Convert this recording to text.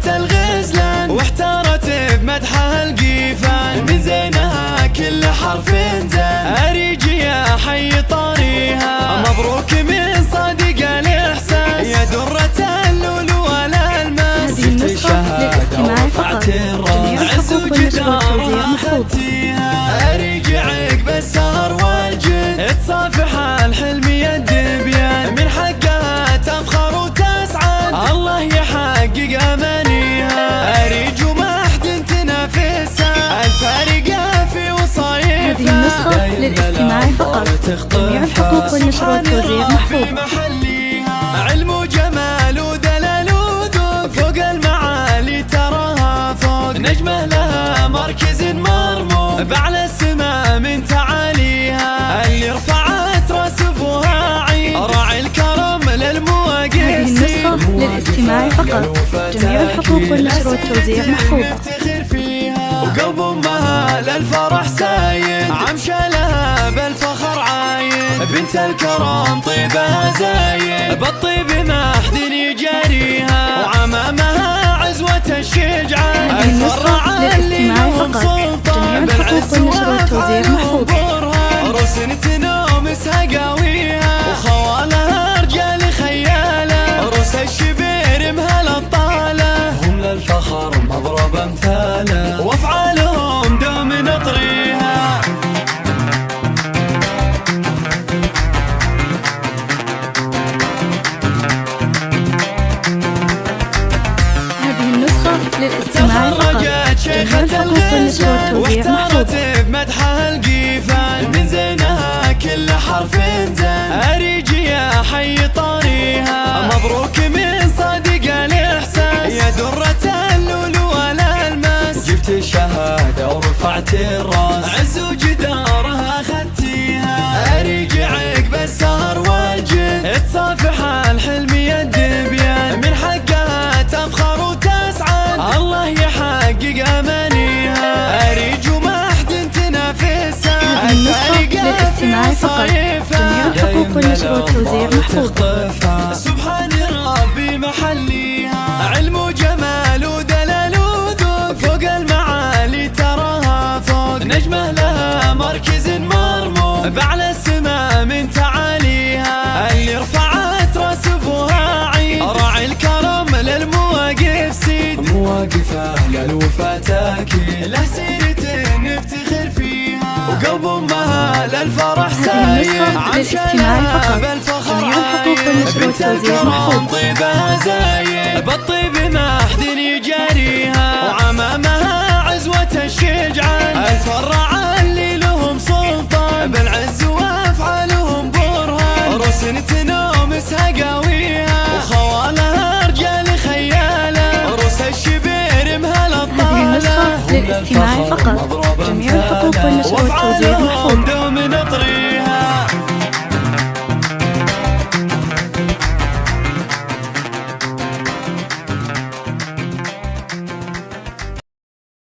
الغزلان، واحتارت بمدحها القيفان، من زينها كل حرف زين، أريج يا حي طاريها، مبروك من صادق الإحساس، يا درة اللؤلؤ والألماس. هذه النسخة للاستماع فقط، جميع الحقوق والنشر والتوزيع محفوظة. أريج عقب السهر والجد، تصافح الحلم يد بيد، من حقها تفخر وتسعد، الله يحقق أمانيها. أريج وما حد تنافسها، الفارقة في وصايفها. هذه النسخة للاستماع فقط، جميع الحقوق والنشر والتوزيع محفوظة. علم وجمال ودلال وذوق، فوق المعالي تراها فوق، نجمة لها مركز مرموق، بأعلى السماء من تعاليها، اللي رفعت راس ابوها عين، راعي الكرم للمواقف. هذه النسخة للاستماع فقط، جميع الحقوق والنشر والتوزيع محفوظة. وقلب امها للفرح سايد، عمشة لها بالفخر عايد، بنت الكرم طيبها زايد، بالطيب ما حد يجاريها، وعمامها عزوة الشجعان. هذه النسخة للاستماع فقط، جميع الحقوق والنشر والتوزيع محفوظة. عروس تنومسها قاويها، وخوالها رجال خيالة، عروس الشبير مهل الطالة، هم للفخر مضرب امثاله، وافعالهم دوم نطريها. هذه النسخة للاستماع فقط، جميع الحقوق والنشر والتوزيع محفوظة. بمدحها القيفان، من زينها كل حرف زين، أريج يا حي طاريها، مبروك من صادق الإحساس، يا درة اللؤلؤ والألماس. جبت الشهادة ورفعت الراس، عز وجدارها أخذتيها، أريج عقب السهر والجد، تصافح الحلم يد بيد، من حقها تفخر وتسعد، الله يحقق أمانيها. أريج وما حد تنافسها، هذه النسخة للاستماع فقط، جميع الحقوق والنشر والتوزيع محفوظة. سبحان ربي محليها، علم وجمال ودلال وذوق، فوق المعالي تراها فوق، نجمة لها مركز مرموق، بأعلى السماء من تعاليها، اللي رفعت راس ابوها عين، راعي الكرم للمواقف سيد، مواقف أهل الوفاة أكيد، له سيرة نفتخر فيها، وقلب امها للفرح سايد، للاستماع فقط، جميع الحقوق والنشر والتوزيع محفوظة. طيبها زايد، بالطيب ما حد يجاريها، وعمامها عزوة الشجعان، الفراعة اللي لهم سلطان، بالعز وافعالهم برهان، عروس تنومسها قاويها، وخوالها رجال خيالة، عروس الشبير مهل الطالة. هذه النسخة للاستماع فقط، جميع الحقوق والنشر والتوزيع محفوظة.